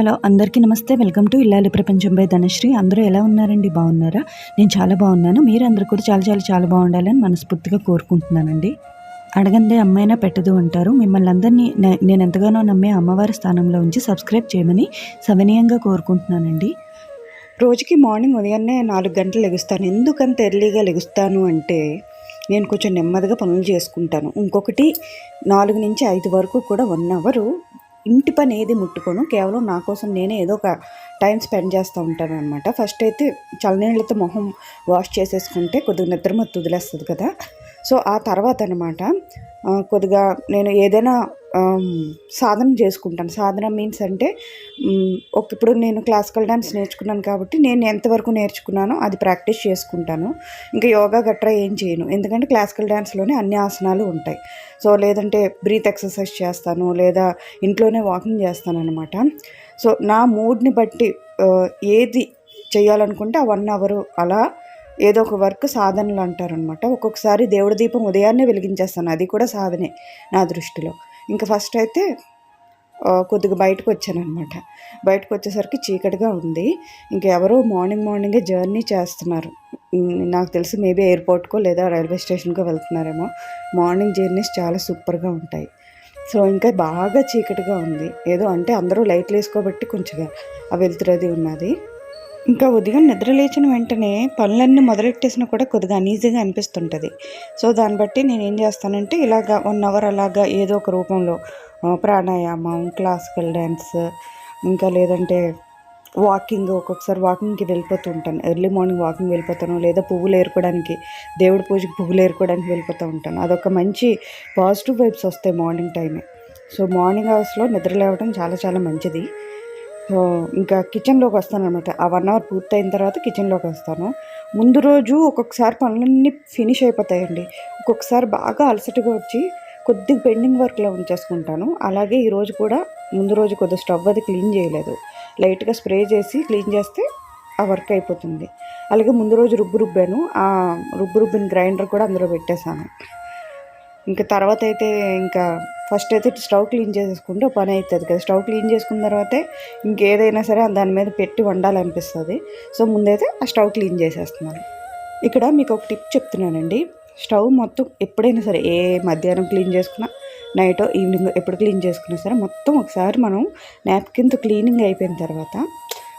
Hello అందరికీ నమస్తే. Welcome to ఇల్లాలి ప్రపంచం బై ధనశ్రీ. అందరూ ఎలా ఉన్నారండి? బాగున్నారా? నేను చాలా బాగున్నాను. మీరందరూ కూడా చాలా చాలా చాలా బాగుండాలని మనస్ఫూర్తిగా కోరుకుంటున్నానండి. అడగందే అమ్మైనా పెట్టదు అంటారు. మిమ్మల్ని అందరినీ నేను ఎంతగానో నమ్మే అమ్మవారి స్థానంలో ఉంచి సబ్స్క్రైబ్ చేయమని సవినీయంగా కోరుకుంటున్నానండి. రోజుకి మార్నింగ్ ఉదయాన్నే 4 గంటలు లెగుస్తాను. ఎందుకంత ఎర్లీగా లెగుస్తాను అంటే నేను కొంచెం నెమ్మదిగా పనులు చేసుకుంటాను. ఇంకొకటి 4 నుంచి 5 వరకు కూడా 1 అవరు ఇంటి పని ఏది ముట్టుకోను. కేవలం నా కోసం నేనే ఏదో ఒక టైం స్పెండ్ చేస్తూ ఉంటాను అనమాట. ఫస్ట్ అయితే చల్లనీళ్ళతో మొహం వాష్ చేసేసుకుంటే కొద్దిగా నిద్రమత్తు వదిలేస్తుంది కదా. సో ఆ తర్వాత అనమాట కొద్దిగా నేను ఏదైనా సాధన చేసుకుంటాను. సాధన మీన్స్ అంటే ఇప్పుడు నేను క్లాసికల్ డ్యాన్స్ నేర్చుకున్నాను కాబట్టి నేను ఎంతవరకు నేర్చుకున్నానో అది ప్రాక్టీస్ చేసుకుంటాను. ఇంకా యోగా గట్రా ఏం చేయను, ఎందుకంటే క్లాసికల్ డ్యాన్స్లోనే అన్ని ఆసనాలు ఉంటాయి. సో లేదంటే బ్రీత్ ఎక్సర్సైజ్ చేస్తాను, లేదా ఇంట్లోనే వాకింగ్ చేస్తాను అనమాట. సో నా మూడ్ని బట్టి ఏది చేయాలనుకుంటే ఆ 1 అవరు అలా ఏదో ఒక వర్క్ సాధనలు అంటారనమాట. ఒక్కొక్కసారి దేవుడి దీపం ఉదయాన్నే వెలిగించేస్తాను, అది కూడా సాధనే నా దృష్టిలో. ఇంకా ఫస్ట్ అయితే కొద్దిగా బయటకు వచ్చానమాట. బయటకు వచ్చేసరికి చీకటిగా ఉంది. ఇంకెవరో మార్నింగే జర్నీ చేస్తున్నారు. నాకు తెలిసి మేబీ ఎయిర్పోర్ట్కో లేదా రైల్వే స్టేషన్కో వెళ్తున్నారేమో. మార్నింగ్ జర్నీస్ చాలా సూపర్గా ఉంటాయి. సో ఇంకా బాగా చీకటిగా ఉంది. ఏదో అంటే అందరూ లైట్లు వేసుకోబట్టి కొంచెం ఆ వెలుతురది ఉన్నది. ఇంకా ఉదయం నిద్ర లేచిన వెంటనే పనులన్నీ మొదలెట్టేసినా కూడా కొద్దిగా అనీజీగా అనిపిస్తుంటుంది. సో దాన్ని బట్టి నేను ఏం చేస్తానంటే ఇలాగా 1 అవర్ అలాగా ఏదో ఒక రూపంలో ప్రాణాయామం, క్లాసికల్ డ్యాన్స్, ఇంకా లేదంటే వాకింగ్, ఒక్కొక్కసారి వాకింగ్కి వెళ్ళిపోతూ ఉంటాను. ఎర్లీ మార్నింగ్ వాకింగ్ వెళ్ళిపోతాను, లేదా పువ్వులు ఏరుకోవడానికి, దేవుడి పూజకి పువ్వులు ఏరుకోవడానికి వెళ్ళిపోతూ ఉంటాను. అదొక మంచి పాజిటివ్ వైబ్స్ వస్తాయి మార్నింగ్ టైమే. సో మార్నింగ్ అవర్స్లో నిద్ర లేవడం చాలా చాలా మంచిది. ఇంకా కిచెన్లోకి వస్తాను అనమాట. ఆ 1 అవర్ పూర్తయిన తర్వాత కిచెన్లోకి వస్తాను. ముందు రోజు ఒక్కొక్కసారి పనులన్నీ ఫినిష్ అయిపోతాయండి. ఒక్కొక్కసారి బాగా అలసటగా వచ్చి కొద్దిగా పెండింగ్ వర్క్లో ఉంచేసుకుంటాను. అలాగే ఈరోజు కూడా ముందు రోజు కొద్దిగా స్టవ్ అది క్లీన్ చేయలేదు. లైట్గా స్ప్రే చేసి క్లీన్ చేస్తే ఆ వర్క్ అయిపోతుంది. అలాగే ముందు రోజు రుబ్బాను. ఆ రుబ్బిన గ్రైండర్ కూడా అందులో పెట్టేశాను. ఇంకా తర్వాత అయితే ఇంకా ఫస్ట్ అయితే స్టవ్ క్లీన్ చేసేసుకుంటే పని అవుతుంది కదా. స్టవ్ క్లీన్ చేసుకున్న తర్వాతే ఇంకేదైనా సరే దాని మీద పెట్టి వండాలనిపిస్తుంది. సో ముందైతే ఆ స్టవ్ క్లీన్ చేసేస్తున్నాను. ఇక్కడ మీకు ఒక టిప్ చెప్తున్నానండి. స్టవ్ మొత్తం ఎప్పుడైనా సరే మధ్యాహ్నం క్లీన్ చేసుకున్నా, నైట్ ఈవినింగ్ ఎప్పుడు క్లీన్ చేసుకున్నా సరే మొత్తం ఒకసారి మనం నాప్కిన్తో క్లీనింగ్ అయిపోయిన తర్వాత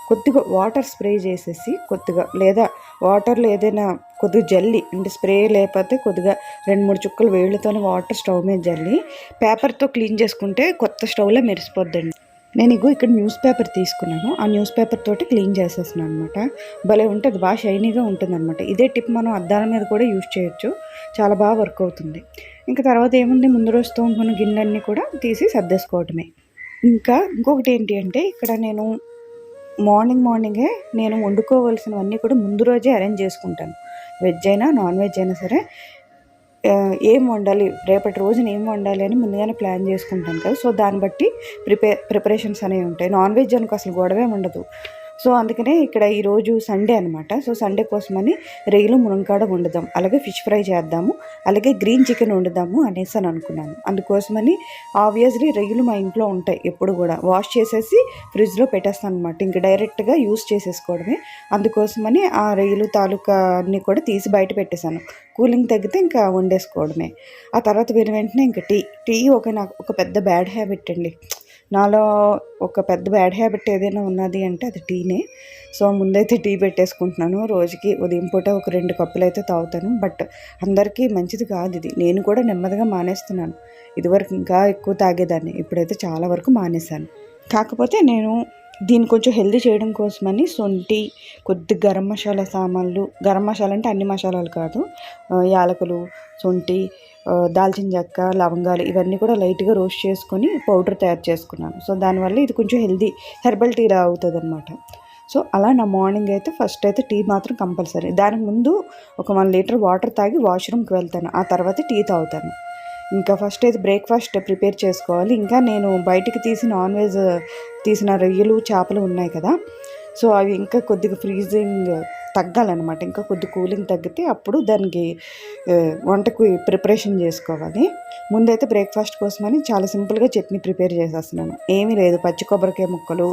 కొద్దిగా వాటర్ స్ప్రే చేసేసి కొద్దిగా, లేదా వాటర్లో ఏదైనా కొద్దిగా జల్లి అంటే స్ప్రే లేకపోతే కొద్దిగా 2-3 చుక్కలు వేళ్ళతోనే వాటర్ స్టవ్ మీద జల్లి పేపర్తో క్లీన్ చేసుకుంటే కొత్త స్టవ్లో మెరిసిపోద్దండి. నేను ఇక్కడ న్యూస్ పేపర్ తీసుకున్నాను. ఆ న్యూస్ పేపర్ తోటి క్లీన్ చేసేస్తున్నాను అనమాట. భలే ఉంటుంది, బాగా షైనీగా ఉంటుంది అనమాట. ఇదే టిప్ మనం అద్దాల మీద కూడా యూజ్ చేయొచ్చు, చాలా బాగా వర్క్ అవుతుంది. ఇంకా తర్వాత ఏముంది, ముందు రోజు తోముకున్న గిన్నెలన్నీ కూడా తీసి సర్దేసుకోవటమే. ఇంకా ఇంకొకటి ఏంటి అంటే ఇక్కడ నేను మార్నింగే నేను వండుకోవాల్సినవన్నీ కూడా ముందు రోజే అరేంజ్ చేసుకుంటాను. వెజ్ అయినా నాన్ వెజ్ అయినా సరే ఏం వండాలి, రేపటి రోజున ఏం వండాలి అని ముందుగానే ప్లాన్ చేసుకుంటాను కదా. సో దాన్ని బట్టి ప్రిపరేషన్స్ అనేవి ఉంటాయి. నాన్ వెజ్ అనుకో అసలు గొడవే ఉండదు. సో అందుకనే ఇక్కడ ఈరోజు సండే అనమాట. సో సండే కోసమని రొయ్యలు మునక్కాడ వండుదాం, అలాగే ఫిష్ ఫ్రై చేద్దాము, అలాగే గ్రీన్ చికెన్ వండుదాము అనేసి అని అనుకున్నాను. అందుకోసమని ఆబ్వియస్లీ రొయ్యలు మా ఇంట్లో ఉంటాయి, ఎప్పుడు కూడా వాష్ చేసేసి ఫ్రిడ్జ్లో పెట్టేస్తాను అనమాట. ఇంక డైరెక్ట్గా యూస్ చేసేసుకోవడమే. అందుకోసమని ఆ రొయ్యలు తాలూకా అన్నీ కూడా తీసి బయట పెట్టేశాను. కూలింగ్ తగ్గితే ఇంకా వండేసుకోవడమే. ఆ తర్వాత వెంటనే ఇంకా టీ నాకు ఒక పెద్ద బ్యాడ్ హ్యాబిట్ అండి. నాలో ఒక పెద్ద బ్యాడ్ హ్యాబిట్ ఏదైనా ఉన్నది అంటే అది టీనే. సో ముందైతే టీ పెట్టేసుకుంటున్నాను. రోజుకి ఉదయం పూట ఒక 2 కప్పులు అయితే తాగుతాను. బట్ అందరికీ మంచిది కాదు ఇది. నేను కూడా నెమ్మదిగా మానేస్తున్నాను. ఇదివరకు ఇంకా ఎక్కువ తాగేదాన్ని, ఇప్పుడైతే చాలా వరకు మానేశాను. కాకపోతే నేను దీన్ని కొంచెం హెల్దీ చేయడం కోసమని శొంఠి, కొద్ది గరం మసాలా సామాన్లు, గరం మసాలా అంటే అన్ని మసాలాలు కాదు, యాలకులు, శొంఠి, దాల్చిన చెక్క, లవంగాలు ఇవన్నీ కూడా లైట్గా రోస్ట్ చేసుకొని పౌడర్ తయారు చేసుకున్నాను. సో దానివల్ల ఇది కొంచెం హెల్దీ హెర్బల్ టీలా అవుతుంది అనమాట. సో అలా నా మార్నింగ్ అయితే ఫస్ట్ అయితే టీ మాత్రం కంపల్సరీ. దానికి ముందు ఒక 1 లీటర్ వాటర్ తాగి వాష్రూమ్కి వెళ్తాను, ఆ తర్వాత టీ తాగుతాను. ఇంకా ఫస్ట్ అయితే బ్రేక్ఫాస్ట్ ప్రిపేర్ చేసుకోవాలి. ఇంకా నేను బయటికి తీసి నాన్ వెజ్ తీసిన రొయ్యలు, చేపలు ఉన్నాయి కదా. సో అవి ఇంకా కొద్దిగా ఫ్రీజింగ్ తగ్గాలన్నమాట. ఇంకా కొద్ది కూలింగ్ తగ్గితే అప్పుడు దానికి వంటకు ప్రిపరేషన్ చేసుకోవాలి. ముందైతే బ్రేక్ఫాస్ట్ కోసమని చాలా సింపుల్గా చట్నీ ప్రిపేర్ చేసేస్తున్నాను. ఏమీ లేదు, పచ్చి కొబ్బరికాయ ముక్కలు,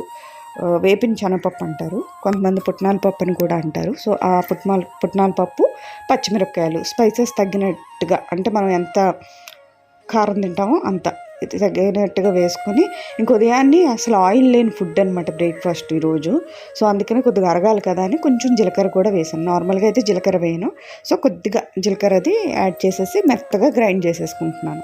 వేపిన శనగపప్పు అంటారు, కొంతమంది పుట్నాల పప్పు అని కూడా అంటారు. సో ఆ పుట్నాల పప్పు, పచ్చిమిరపకాయలు స్పైసెస్ తగ్గినట్టుగా, అంటే మనం ఎంత కారం తింటామో అంత తగినట్టుగా వేసుకొని, ఇంక ఉదయాన్నే అసలు ఆయిల్ లేని ఫుడ్ అనమాట బ్రేక్ఫాస్ట్ ఈరోజు. సో అందుకని కొద్దిగా అరగాలి కదా అని కొంచెం జీలకర్ర కూడా వేసాను. నార్మల్గా అయితే జీలకర్ర వేయను. సో కొద్దిగా జీలకర్ర అది యాడ్ చేసేసి మెత్తగా గ్రైండ్ చేసేసుకుంటున్నాను.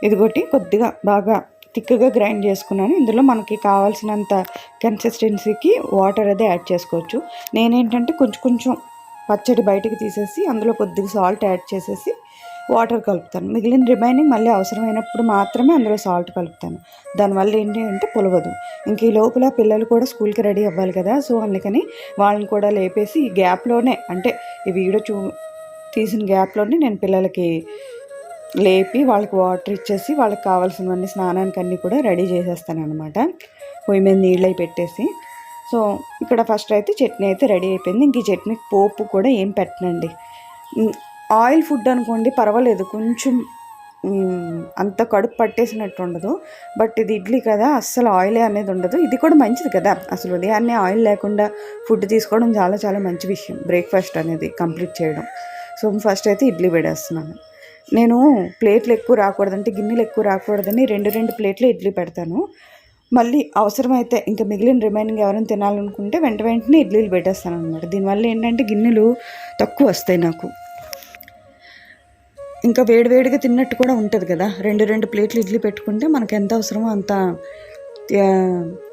ఇదిగోటి కొద్దిగా బాగా థిక్గా గ్రైండ్ చేసుకున్నాను. ఇందులో మనకి కావాల్సినంత కన్సిస్టెన్సీకి వాటర్ అది యాడ్ చేసుకోవచ్చు. నేనేంటంటే కొంచెం పచ్చడి బయటికి తీసేసి అందులో కొద్దిగా సాల్ట్ యాడ్ చేసేసి వాటర్ కలుపుతాను. మిగిలిన రిమైనింగ్ మళ్ళీ అవసరమైనప్పుడు మాత్రమే అందులో సాల్ట్ కలుపుతాను. దానివల్ల ఏంటి అంటే పులవదు. ఇంక ఈ లోపల పిల్లలు కూడా స్కూల్కి రెడీ అవ్వాలి కదా, సో అందుకని వాళ్ళని కూడా లేపేసి ఈ గ్యాప్లోనే, అంటే ఈ వీడియో తీసిన గ్యాప్లోనే నేను పిల్లలకి లేపి వాళ్ళకి వాటర్ ఇచ్చేసి వాళ్ళకి కావాల్సినవన్నీ స్నానానికి అన్నీ కూడా రెడీ చేసేస్తాను అనమాట. పొయ్యి మీద నీళ్ళు పెట్టేసి. సో ఇక్కడ ఫస్ట్ అయితే చట్నీ అయితే రెడీ అయిపోయింది. ఇంక ఈ చట్నీకి పోపు కూడా ఏం పెట్టనండి. ఆయిల్ ఫుడ్ అనుకోండి పర్వాలేదు, కొంచెం అంత కడుపు పట్టేసినట్టు ఉండదు. బట్ ఇది ఇడ్లీ కదా, అస్సలు ఆయిలే అనేది ఉండదు. ఇది కూడా మంచిది కదా, అసలు ఉదయాన్నే ఆయిల్ లేకుండా ఫుడ్ తీసుకోవడం చాలా చాలా మంచి విషయం, బ్రేక్ఫాస్ట్ అనేది కంప్లీట్ చేయడం. సో ఫస్ట్ అయితే ఇడ్లీ పెడేస్తున్నాను. నేను ప్లేట్లు ఎక్కువ రాకూడదంటే, గిన్నెలు ఎక్కువ రాకూడదని రెండు ప్లేట్లు ఇడ్లీ పెడతాను. మళ్ళీ అవసరమైతే ఇంకా మిగిలిన రిమైనింగ్ ఎవరైనా తినాలనుకుంటే వెంటనే ఇడ్లీలు పెట్టేస్తాను అనమాట. దీనివల్ల ఏంటంటే గిన్నెలు తక్కువ వస్తాయి నాకు. ఇంకా వేడివేడిగా తిన్నట్టు కూడా ఉంటుంది కదా, రెండు ప్లేట్లు ఇడ్లీ పెట్టుకుంటే మనకు ఎంత అవసరమో అంత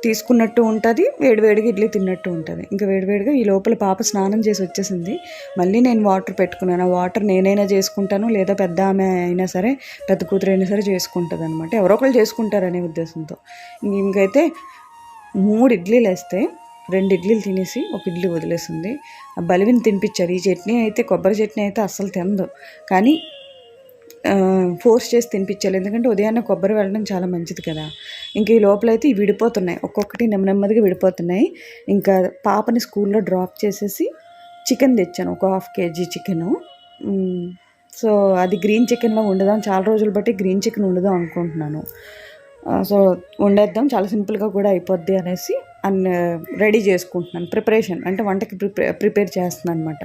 తీసుకున్నట్టు ఉంటుంది, వేడివేడిగా ఇడ్లీ తిన్నట్టు ఉంటుంది. ఇంకా వేడివేడిగా ఈ లోపల పాప స్నానం చేసి వచ్చేసింది. మళ్ళీ నేను వాటర్ పెట్టుకున్నాను. ఆ వాటర్ నేనైనా చేసుకుంటాను, లేదా పెద్ద ఆమె అయినా సరే, పెద్ద కూతురు అయినా సరే చేసుకుంటుంది అనమాట. ఎవరో ఒకళ్ళు చేసుకుంటారనే ఉద్దేశంతో. ఇంకైతే 3 ఇడ్లీలు వేస్తే 2 ఇడ్లీలు తినేసి 1 ఇడ్లీ వదిలేసింది. ఆ బలివిని తినిపించారు. ఈ చట్నీ అయితే, కొబ్బరి చట్నీ అయితే అస్సలు తినదు, కానీ ఫోర్స్ చేసి తినిపించాలి, ఎందుకంటే ఉదయాన్నే కొబ్బరి వెళ్ళడం చాలా మంచిది కదా. ఇంక ఈ లోపలైతే ఇవి విడిపోతున్నాయి, ఒక్కొక్కటి నెమ్మదిగా విడిపోతున్నాయి. ఇంకా పాపని స్కూల్లో డ్రాప్ చేసేసి చికెన్ తెచ్చాను, ఒక 1/2 kg చికెను. సో అది గ్రీన్ చికెన్లో వండుదాం, చాలా రోజులు బట్టి గ్రీన్ చికెన్ వండుదాం అనుకుంటున్నాను. సో వండేద్దాం, చాలా సింపుల్గా కూడా అయిపోద్ది అనేసి రెడీ చేసుకుంటున్నాను. ప్రిపరేషన్ అంటే వంటకి ప్రిపేర్ చేస్తున్నాను అనమాట.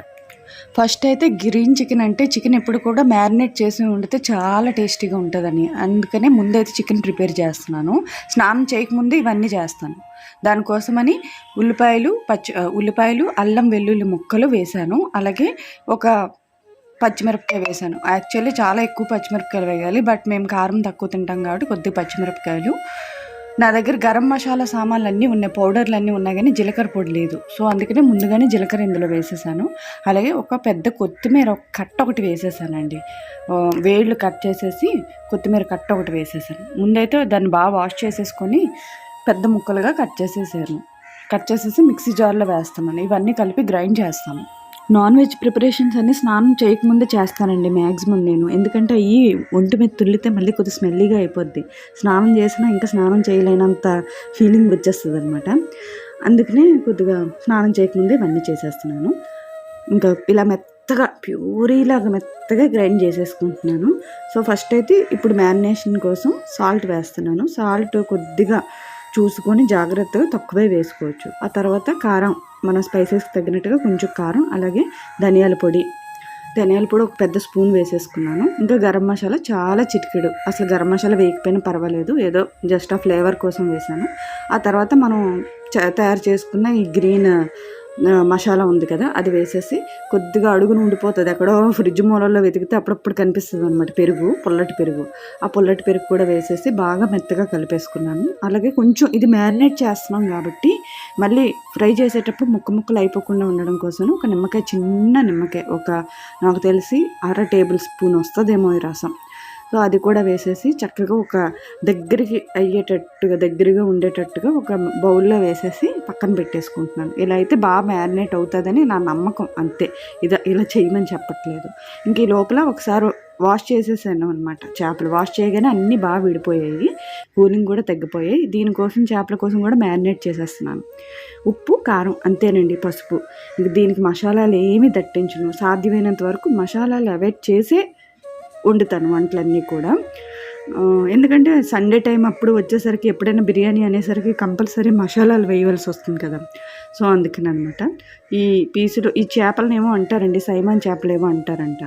ఫస్ట్ అయితే గ్రీన్ చికెన్ అంటే, చికెన్ ఎప్పుడు కూడా మ్యారినేట్ చేసి వండితే చాలా టేస్టీగా ఉంటుందని, అందుకనే ముందైతే చికెన్ ప్రిపేర్ చేస్తున్నాను. స్నానం చేయకముందు ఇవన్నీ చేస్తాను. దానికోసమని ఉల్లిపాయలు, అల్లం వెల్లుల్లి ముక్కలు వేశాను. అలాగే ఒక పచ్చిమిరపకాయ వేశాను. యాక్చువల్లీ చాలా ఎక్కువ పచ్చిమిరపకాయలు వేయాలి, బట్ మేము కారం తక్కువ తింటాం కాబట్టి కొద్దిగా పచ్చిమిరపకాయలు. నా దగ్గర గరం మసాలా సామాన్లు అన్నీ ఉన్నాయి, పౌడర్లు అన్నీ ఉన్నాయి, కానీ జీలకర్ర పొడి లేదు. సో అందుకనే ముందుగానే జీలకర్ర ఇందులో వేసేసాను. అలాగే ఒక పెద్ద కొత్తిమీర కట్ట ఒకటి వేసేసానండి. వేళ్ళు కట్ చేసేసి కొత్తిమీర కట్ట ఒకటి వేసేసాను. ముందైతే దాన్ని బాగా వాష్ చేసేసుకొని పెద్ద ముక్కలుగా కట్ చేసేసి మిక్సీ జార్లో వేస్తాను. ఇవన్నీ కలిపి గ్రైండ్ చేస్తాను. నాన్ వెజ్ ప్రిపరేషన్స్ అన్నీ స్నానం చేయకముందే చేస్తానండి మ్యాక్సిమం నేను, ఎందుకంటే ఈ ఒంటి మీద తుల్లితే మళ్ళీ కొద్దిగా స్మెల్లీగా అయిపోద్ది. స్నానం చేసినా ఇంకా స్నానం చేయలేనంత ఫీలింగ్ వచ్చేస్తుంది అనమాట. అందుకనే కొద్దిగా స్నానం చేయకముందే ఇవన్నీ చేసేస్తున్నాను. ఇంకా ఇలా ప్యూరీలాగా మెత్తగా గ్రైండ్ చేసేసుకుంటున్నాను. సో ఫస్ట్ అయితే ఇప్పుడు మ్యారినేషన్ కోసం సాల్ట్ వేస్తున్నాను. సాల్ట్ కొద్దిగా చూసుకొని జాగ్రత్తగా తక్కువే వేసుకోవచ్చు. ఆ తర్వాత కారం, మన స్పైసెస్కి తగినట్టుగా కొంచెం కారం, అలాగే ధనియాల పొడి ఒక పెద్ద స్పూన్ వేసేసుకున్నాను. ఇంకా గరం మసాలా చాలా చిటికెడు, అసలు గరం మసాలా వేయకపోయినా పర్వాలేదు, ఏదో జస్ట్ ఆ ఫ్లేవర్ కోసం వేసాను. ఆ తర్వాత మనం తయారు చేసుకున్న ఈ గ్రీన్ మసాలా ఉంది కదా, అది వేసేసి కొద్దిగా అడుగును ఉండిపోతుంది, ఎక్కడో ఫ్రిడ్జ్ మూలల్లో వెతికితే అప్పుడప్పుడు కనిపిస్తుంది అనమాట పుల్లటి పెరుగు. ఆ పుల్లటి పెరుగు కూడా వేసేసి బాగా మెత్తగా కలిపేసుకున్నాను. అలాగే కొంచెం ఇది మ్యారినేట్ చేస్తున్నాం కాబట్టి మళ్ళీ ఫ్రై చేసేటప్పుడు ముక్కలు అయిపోకుండా ఉండడం కోసం ఒక చిన్న నిమ్మకాయ, నాకు తెలిసి 1/2 టేబుల్ స్పూన్ వస్తుందేమో ఈ రసం. సో అది కూడా వేసేసి చక్కగా ఒక దగ్గరగా ఉండేటట్టుగా ఒక బౌల్లో వేసేసి పక్కన పెట్టేసుకుంటున్నాను. ఇలా అయితే బాగా మ్యారినేట్ అవుతుందని నా నమ్మకం, అంతే. ఇలా చేయమని చెప్పట్లేదు. ఇంక ఈ లోపల ఒకసారి వాష్ చేసేసాను అనమాట. చేపలు వాష్ చేయగానే అన్నీ బాగా విడిపోయాయి, కూలింగ్ కూడా తగ్గిపోయాయి. దీనికోసం చేపల కోసం కూడా మ్యారినేట్ చేసేస్తున్నాను. ఉప్పు, కారం అంతేనండి, పసుపు. ఇంక దీనికి మసాలాలు ఏమీ దట్టించను, సాధ్యమైనంత వరకు మసాలాలు అవాయిడ్ చేసే వండుతాను వంటలన్నీ కూడా. ఎందుకంటే సండే టైం అప్పుడు వచ్చేసరికి ఎప్పుడైనా బిర్యానీ అనేసరికి కంపల్సరీ మసాలాలు వేయవలసి వస్తుంది కదా. సో అందుకని అనమాట. ఈ పీసులు ఈ చేపలనేమో అంటారండి, సైమాన్ చేపలేమో అంటారంట.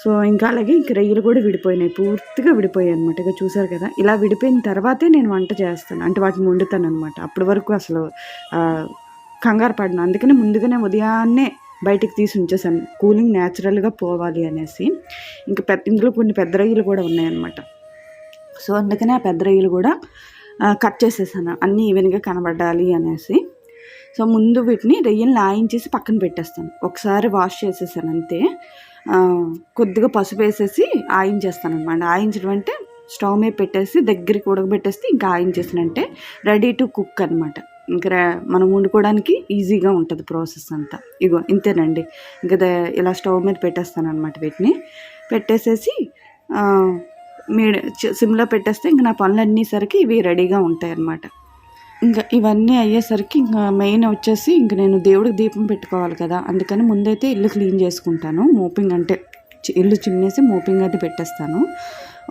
సో ఇంకా అలాగే ఇంక రొయ్యలు కూడా విడిపోయినాయి, పూర్తిగా విడిపోయాయి అనమాట. ఇక చూసారు కదా, ఇలా విడిపోయిన తర్వాతే నేను వంట చేస్తాను, అంటే వాటిని వండుతాను అనమాట. అప్పటి వరకు అసలు కంగారు పడిన, అందుకని ముందుగానే ఉదయాన్నే బయటికి తీసి ఉంచేసాను, కూలింగ్ న్యాచురల్గా పోవాలి అనేసి. ఇంకా ఇందులో కొన్ని పెద్ద రొయ్యలు కూడా ఉన్నాయన్నమాట. సో అందుకనే ఆ పెద్ద రొయ్యలు కూడా కట్ చేసేసాను, అన్నీ ఈవెన్గా కనబడాలి అనేసి. సో ముందు వీటిని రొయ్యల్ని ఆయించేసి పక్కన పెట్టేస్తాను, ఒకసారి వాష్ చేసేసాను అంతే. కొద్దిగా పసుపు వేసేసి ఆయించేస్తాను అనమాట. ఆయించడం అంటే స్టవ్ మీద పెట్టేసి దగ్గరికి ఉడకబెట్టేస్తే ఇంకా ఆయించేసినంటే రెడీ టు కుక్ అనమాట. ఇంకా మనం వండుకోవడానికి ఈజీగా ఉంటుంది ప్రాసెస్ అంతా. ఇగో ఇంతేనండి, ఇంకా ఇలా స్టవ్ మీద పెట్టేస్తాను అనమాట. వీటిని పెట్టేసేసి సిమ్లో పెట్టేస్తే ఇంకా నా పనులన్నీ సరికి ఇవి రెడీగా ఉంటాయి అన్నమాట. ఇంకా ఇవన్నీ అయ్యేసరికి ఇంకా మెయిన్ వచ్చేసి ఇంక నేను దేవుడికి దీపం పెట్టుకోవాలి కదా, అందుకని ముందైతే ఇల్లు క్లీన్ చేసుకుంటాను. మోపింగ్ అంటే ఇల్లు చిమ్మేసి మోపింగ్ అయితే పెట్టేస్తాను.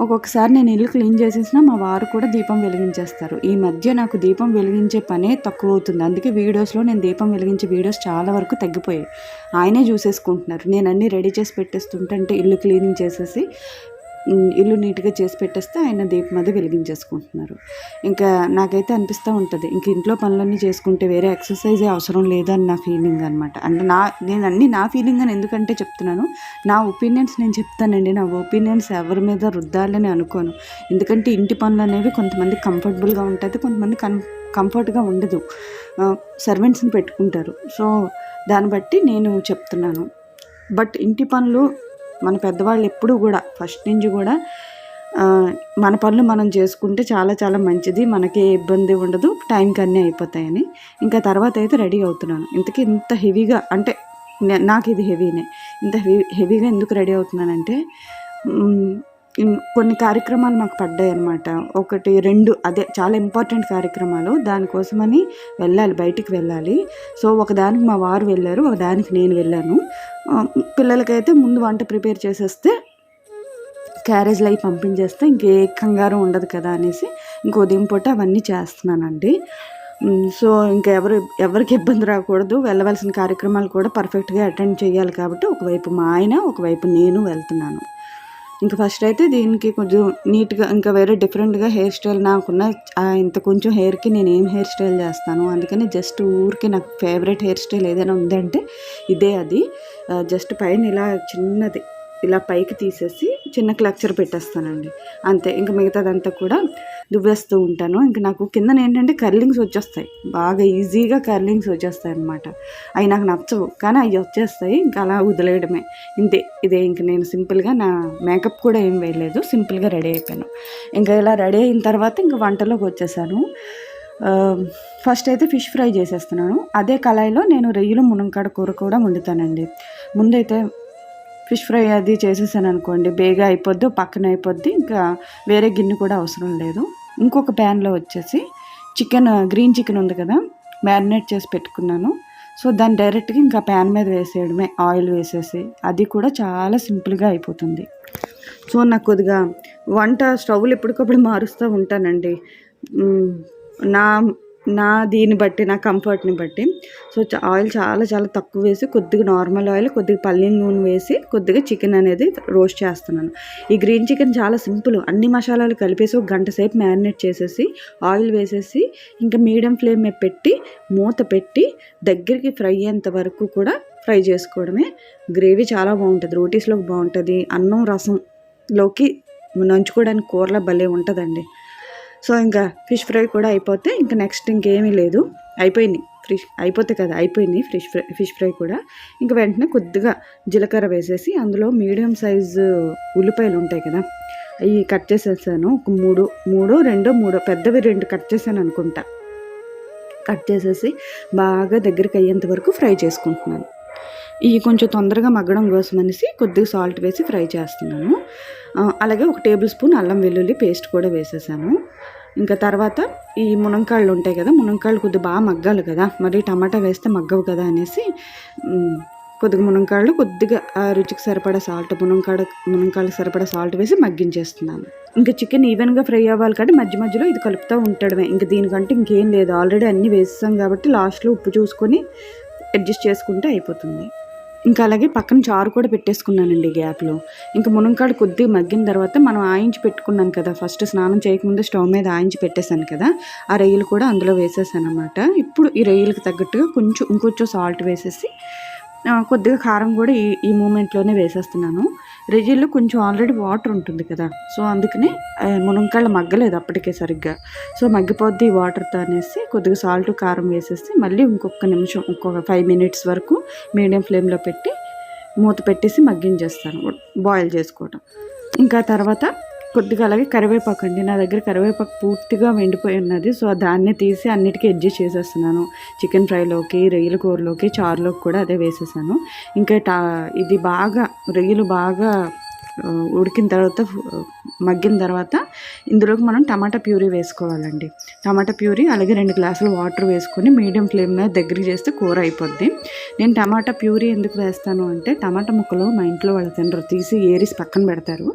ఒక్కొక్కసారి నేను ఇల్లు క్లీన్ చేసేసినా మా వారు కూడా దీపం వెలిగించేస్తారు. ఈ మధ్య నాకు దీపం వెలిగించే పనే తక్కువ అవుతుంది, అందుకే వీడియోస్లో నేను దీపం వెలిగించే వీడియోస్ చాలా వరకు తగ్గిపోయాయి. ఆయనే చూసేసుకుంటున్నారు. నేను అన్నీ రెడీ చేసి పెట్టేస్తుంటే ఇల్లు క్లీనింగ్ చేసేసి ఇల్లు నీట్గా చేసి పెట్టేస్తే ఆయన దీపం అది వెలిగించేసుకుంటున్నారు. ఇంకా నాకైతే అనిపిస్తూ ఉంటుంది, ఇంక ఇంట్లో పనులన్నీ చేసుకుంటే వేరే ఎక్సర్సైజే అవసరం లేదని నా ఫీలింగ్ అనమాట. అంటే నేను అన్నీ నా ఫీలింగ్ అని ఎందుకంటే చెప్తున్నాను, నా ఒపీనియన్స్ నేను చెప్తానండి. నా ఒపీనియన్స్ ఎవరి మీద రుద్దాలని అనుకోను. ఎందుకంటే ఇంటి పనులు అనేవి కొంతమంది కంఫర్టబుల్గా ఉంటుంది, కొంతమంది కంఫర్ట్గా ఉండదు. సర్వెంట్స్ని పెట్టుకుంటారు. సో దాన్ని బట్టి నేను చెప్తున్నాను. బట్ ఇంటి పనులు మన పెద్దవాళ్ళు ఎప్పుడూ కూడా ఫస్ట్ నుంచి కూడా మన పనులు మనం చేసుకుంటే చాలా చాలా మంచిది, మనకే ఇబ్బంది ఉండదు, టైంకి అన్నీ అయిపోతాయని. ఇంకా తర్వాత అయితే రెడీ అవుతున్నాను. ఇంతకీ ఇంత హెవీగా అంటే నాకు ఇది హెవీనే. ఇంత హెవీగా ఎందుకు రెడీ అవుతున్నానంటే కొన్ని కార్యక్రమాలు మాకు పడ్డాయి అన్నమాట. 1, 2 అదే చాలా ఇంపార్టెంట్ కార్యక్రమాలు, దానికోసమని వెళ్ళాలి, బయటికి వెళ్ళాలి. సో ఒకదానికి మా వారు వెళ్ళారు, ఒకదానికి నేను వెళ్ళాను. పిల్లలకైతే ముందు వంట ప్రిపేర్ చేసేస్తే క్యారేజ్లు అవి పంపించేస్తే ఇంకే కంగారు ఉండదు కదా అనేసి ఇంక ఉదయం పూట అవన్నీ చేస్తున్నానండి. సో ఇంకా ఎవరికి ఇబ్బంది రాకూడదు, వెళ్ళవలసిన కార్యక్రమాలు కూడా పర్ఫెక్ట్గా అటెండ్ చేయాలి కాబట్టి ఒకవైపు మా ఆయన, ఒకవైపు నేను వెళ్తున్నాను. ఇంకా ఫస్ట్ అయితే దీనికి కొంచెం నీట్గా ఇంకా వేరే డిఫరెంట్గా హెయిర్ స్టైల్ నాకున్న ఇంత కొంచెం హెయిర్కి నేను ఏం హెయిర్ స్టైల్ చేస్తాను, అందుకని జస్ట్ ఊరికి నాకు ఫేవరెట్ హెయిర్ స్టైల్ ఏదైనా ఉందంటే ఇదే. అది జస్ట్ పైన ఇలా చిన్నది ఇలా పైకి తీసేసి చిన్న క్లచర్ పెట్టేస్తానండి, అంతే. ఇంకా మిగతాదంతా కూడా దువ్వేస్తూ ఉంటాను. ఇంకా నాకు కిందన ఏంటంటే కర్లింగ్స్ వచ్చేస్తాయి, బాగా ఈజీగా కర్లింగ్స్ వచ్చేస్తాయి అనమాట. అవి నాకు నచ్చవు, కానీ అవి వచ్చేస్తాయి, ఇంకా అలా వదిలేయడమే, ఇంతే. ఇదే ఇంక నేను సింపుల్గా నా మేకప్ కూడా ఏం వేయలేదు, సింపుల్గా రెడీ అయిపోయాను. ఇంకా ఇలా రెడీ అయిన తర్వాత ఇంకా వంటలోకి వచ్చేసాను. ఫస్ట్ అయితే ఫిష్ ఫ్రై చేసేస్తున్నాను. అదే కళాయిలో నేను రొయ్యలు మునక్కాడ కూర కూడా వండుతానండి. ముందైతే ఫిష్ ఫ్రై అది చేసేసాను అనుకోండి, బేగా అయిపోద్ది, పక్కన అయిపోద్ది, ఇంకా వేరే గిన్నె కూడా అవసరం లేదు. ఇంకొక ప్యాన్లో వచ్చేసి గ్రీన్ చికెన్ ఉంది కదా, మ్యారినేట్ చేసి పెట్టుకున్నాను. సో దాన్ని డైరెక్ట్గా ఇంకా ప్యాన్ మీద వేసేయడమే, ఆయిల్ వేసేసి. అది కూడా చాలా సింపుల్గా అయిపోతుంది. సో నాకు కొద్దిగా వంట స్టవ్లు ఎప్పటికప్పుడు మారుస్తూ ఉంటానండి, నా దీన్ని బట్టి, నా కంఫర్ట్ని బట్టి. సో ఆయిల్ చాలా చాలా తక్కువ వేసి కొద్దిగా నార్మల్ ఆయిల్, కొద్దిగా పల్లీల నూనె వేసి కొద్దిగా చికెన్ అనేది రోస్ట్ చేస్తున్నాను. ఈ గ్రీన్ చికెన్ చాలా సింపుల్, అన్ని మసాలాలు కలిపేసి 1 గంట సేపు మ్యారినేట్ చేసేసి ఆయిల్ వేసేసి ఇంకా మీడియం ఫ్లేమ్ మీద పెట్టి మూత పెట్టి దగ్గరికి ఫ్రై అయ్యేంత వరకు కూడా ఫ్రై చేసుకోవడమే. గ్రేవీ చాలా బాగుంటుంది, రోటీస్లోకి బాగుంటుంది, అన్నం రసంలోకి నంచుకోవడానికి కూరలో భలే ఉంటుందండి. సో ఇంకా ఫిష్ ఫ్రై కూడా అయిపోతే ఇంకా నెక్స్ట్ ఇంకేమీ లేదు, అయిపోయింది. అయిపోయింది ఫిష్ ఫ్రై కూడా. ఇంకా వెంటనే కొద్దిగా జీలకర్ర వేసేసి అందులో మీడియం సైజు ఉల్లిపాయలు ఉంటాయి కదా, అవి కట్ చేసేసాను. ఒక 3 పెద్దవి 2 కట్ చేశాను అనుకుంటా. కట్ చేసేసి బాగా దగ్గరికి అయ్యేంత వరకు ఫ్రై చేసుకుంటున్నాను. ఇవి కొంచెం తొందరగా మగ్గడం కోసం అనేసి కొద్దిగా సాల్ట్ వేసి ఫ్రై చేస్తున్నాను. అలాగే 1 టేబుల్ స్పూన్ అల్లం వెల్లుల్లి పేస్ట్ కూడా వేసేసాను. ఇంకా తర్వాత ఈ మునక్కాళ్ళు ఉంటాయి కదా, మునక్కాళ్ళు కొద్దిగా బాగా మగ్గాలి కదా, మరి టమాటా వేస్తే మగ్గవు కదా అనేసి కొద్దిగా మునక్కాడలు, కొద్దిగా రుచికి సరిపడా సాల్ట్, మునక్కాడలకు సరిపడా సాల్ట్ వేసి మగ్గించేస్తున్నాను. ఇంకా చికెన్ ఈవెన్గా ఫ్రై అవ్వాలి కాబట్టి మధ్య మధ్యలో ఇది కలుపుతూ ఉండడమే. ఇంక దీనికంటే ఇంకేం లేదు, ఆల్రెడీ అన్నీ వేసేసాం కాబట్టి లాస్ట్లో ఉప్పు చూసుకొని అడ్జస్ట్ చేసుకుంటే అయిపోతుంది. ఇంకా అలాగే పక్కన చారు కూడా పెట్టేసుకున్నానండి గ్యాప్లో. ఇంకా మునక్కాడ కొద్దిగా మగ్గిన తర్వాత మనం ఆయించి పెట్టుకున్నాను కదా, ఫస్ట్ స్నానం చేయకముందు స్టవ్ మీద ఆయించి పెట్టేశాను కదా, ఆ రొయ్యలు కూడా అందులో వేసేసాను అనమాట. ఇప్పుడు ఈ రొయ్యలకు తగ్గట్టుగా ఇంకొంచెం సాల్ట్ వేసేసి కొద్దిగా కారం కూడా ఈ మూమెంట్లోనే వేసేస్తున్నాను. రొయ్యల్లో కొంచెం ఆల్రెడీ వాటర్ ఉంటుంది కదా, సో అందుకని మునక్కాడలు మగ్గలేదు అప్పటికే సరిగ్గా. సో మగ్గిపోద్ది వాటర్తో అనేసి కొద్దిగా సాల్ట్, కారం వేసేసి మళ్ళీ ఇంకొక నిమిషం, ఇంకొక 5 minutes వరకు మీడియం ఫ్లేమ్లో పెట్టి మూత పెట్టేసి మగ్గించేస్తాను, బాయిల్ చేసుకోవటం. ఇంకా తర్వాత కొద్దిగా అలాగే కరివేపాకు అండి, నా దగ్గర కరివేపాకు పూర్తిగా వెండిపోయి ఉన్నది. సో దాన్నే తీసి అన్నిటికీ అడ్జస్ట్ చేసేస్తున్నాను. చికెన్ ఫ్రైలోకి, రొయ్యల కూరలోకి, చారులోకి కూడా అదే వేసేసాను. ఇంకా ఇది బాగా రొయ్యలు బాగా ఉడికిన తర్వాత, మగ్గిన తర్వాత ఇందులోకి మనం టమాటా ప్యూరీ వేసుకోవాలండి. టమాటా ప్యూరీ అలాగే 2 గ్లాసులు వాటర్ వేసుకొని మీడియం ఫ్లేమ్ మీద దగ్గరికి చేస్తే కూర అయిపోద్ది. నేను టమాటా ప్యూరీ ఎందుకు వేస్తాను అంటే, టమాటా ముక్కలు మా ఇంట్లో వాళ్ళు తినరు, తీసి ఏరిసి పక్కన పెడతారు.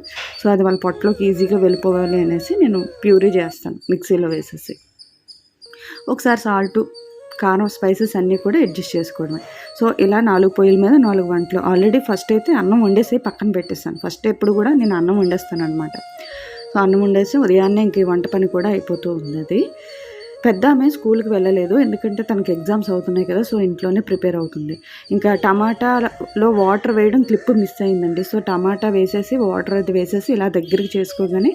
సో అది వాళ్ళ పొట్టలోకి ఈజీగా వెళ్ళిపోవాలి అనేసి నేను ప్యూరీ చేస్తాను మిక్సీలో వేసేసి. ఒకసారి సాల్టు, కారం, స్పైసెస్ అన్నీ కూడా అడ్జస్ట్ చేసుకోవడమే. సో ఇలా 4 పొయ్యిల మీద 4 వంటలు. ఆల్రెడీ ఫస్ట్ అయితే అన్నం వండేసి పక్కన పెట్టేస్తాను. ఫస్ట్ ఎప్పుడు కూడా నేను అన్నం వండేస్తాను అనమాట. సో అన్నం వండేసి ఉదయాన్నే ఇంక వంట పని కూడా అయిపోతూ ఉన్నది. పెద్ద ఆమె స్కూల్కి వెళ్ళలేదు, ఎందుకంటే తనకి ఎగ్జామ్స్ అవుతున్నాయి కదా, సో ఇంట్లోనే ప్రిపేర్ అవుతుంది. ఇంకా టమాటాలో వాటర్ వేయడం క్లిప్ మిస్ అయిందండి. సో టమాటా వేసేసి వాటర్ అది వేసేసి ఇలా దగ్గరికి చేసుకోగానే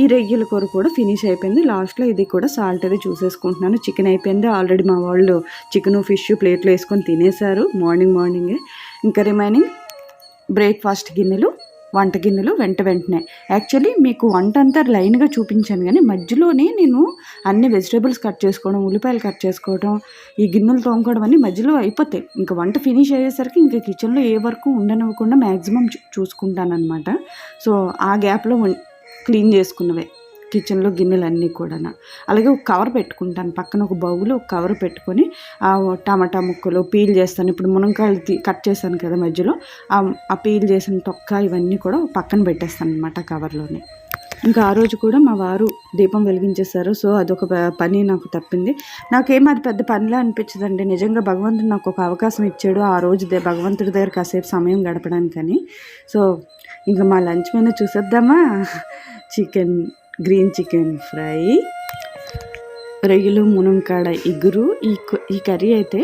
ఈ రొయ్యల కూర కూడా ఫినిష్ అయిపోయింది. లాస్ట్లో ఇది కూడా సాల్ట్ అది చూసేసుకుంటున్నాను. చికెన్ అయిపోయింది ఆల్రెడీ, మా వాళ్ళు చికెను, ఫిష్ ప్లేట్లో వేసుకొని తినేశారు మార్నింగే. ఇంకా రిమైనింగ్ బ్రేక్ఫాస్ట్ గిన్నెలు, వంట గిన్నెలు వెంటనే. యాక్చువల్లీ మీకు వంట అంతా లైన్గా చూపించాను, కానీ మధ్యలోనే నేను అన్ని వెజిటేబుల్స్ కట్ చేసుకోవడం, ఉల్లిపాయలు కట్ చేసుకోవడం, ఈ గిన్నెలు తోముకోవడం అన్నీ మధ్యలో అయిపోతాయి. ఇంకా వంట ఫినిష్ అయ్యేసరికి ఇంకా కిచెన్లో ఏ వర్క్ ఉండనివ్వకుండా మ్యాక్సిమం చూసుకుంటాను అనమాట. సో ఆ గ్యాప్లో క్లీన్ చేసుకున్నవే కిచెన్లో గిన్నెలన్నీ కూడా. అలాగే ఒక కవర్ పెట్టుకుంటాను పక్కన, ఒక బౌల్, ఒక కవర్ పెట్టుకొని ఆ టమాటా ముక్కలు పీల్ చేస్తాను. ఇప్పుడు మునక్కాయలు కట్ చేశాను కదా మధ్యలో, ఆ పీల్ చేసిన తొక్క ఇవన్నీ కూడా పక్కన పెట్టేస్తాను అనమాట కవర్లోనే. ఇంకా ఆ రోజు కూడా మా వారు దీపం వెలిగించేశారు. సో అదొక పని నాకు తప్పింది. నాకేం అది పెద్ద పనిలా అనిపించదండి. నిజంగా భగవంతుడు నాకు ఒక అవకాశం ఇచ్చాడు ఆ రోజు భగవంతుడి దగ్గర కాసేపు సమయం గడపడానికని. సో ఇంకా మా లంచ్ మెనూ చూసేద్దామా. గ్రీన్ చికెన్ ఫ్రై, రొయ్యలు, మునక్కాడ ఇగురు. ఈ కర్రీ అయితే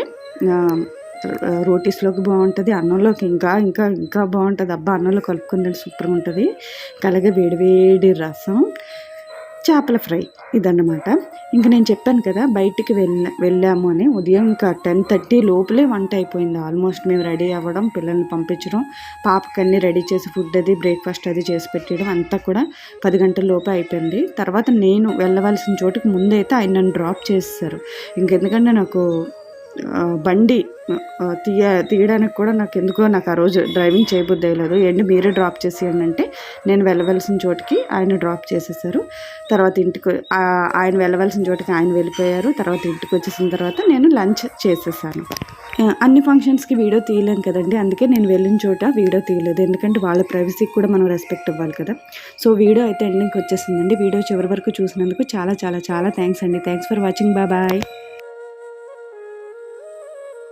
రోటీస్లోకి బాగుంటుంది, అన్నంలోకి ఇంకా బాగుంటుంది. అబ్బా, అన్నంలో కలుపుకుంటే సూపర్గా ఉంటుంది. అలాగే వేడివేడి రసం, చేపల ఫ్రై, ఇదన్నమాట. ఇంక నేను చెప్పాను కదా బయటికి వెళ్ళాము అని. ఉదయం ఇంకా 10:30 లోపలే వంట అయిపోయింది ఆల్మోస్ట్. మేము రెడీ అవ్వడం, పిల్లల్ని పంపించడం, పాపకి అన్నీ రెడీ చేసి ఫుడ్ అది, బ్రేక్ఫాస్ట్ అది చేసి పెట్టడం అంతా కూడా 10 గంటల లోపే అయిపోయింది. తర్వాత నేను వెళ్ళవలసిన చోటుకి ముందైతే ఆయన నన్ను డ్రాప్ చేసేసారు. ఇంకెందుకంటే నాకు బండి తీయడానికి కూడా నాకు ఆ రోజు డ్రైవింగ్ చేయబుద్ధి అయ్యలేదు. ఏంటి మీరే డ్రాప్ చేసేయండి అంటే, నేను వెళ్ళవలసిన చోటికి ఆయన డ్రాప్ చేసేసారు. తర్వాత ఆయన వెళ్ళవలసిన చోటికి ఆయన వెళ్ళిపోయారు. తర్వాత ఇంటికి వచ్చేసిన తర్వాత నేను లంచ్ చేసేసాను. అన్ని ఫంక్షన్స్కి వీడియో తీయలేం కదండి, అందుకే నేను వెళ్ళిన చోట వీడియో తీయలేదు. ఎందుకంటే వాళ్ళ ప్రైవసీకి కూడా మనం రెస్పెక్ట్ ఇవ్వాలి కదా. సో వీడియో అయితే ఎండింగ్కి వచ్చేసిందండి. వీడియో చివరి వరకు చూసినందుకు చాలా చాలా చాలా థ్యాంక్స్ అండి. Thanks for watching. బాయ్.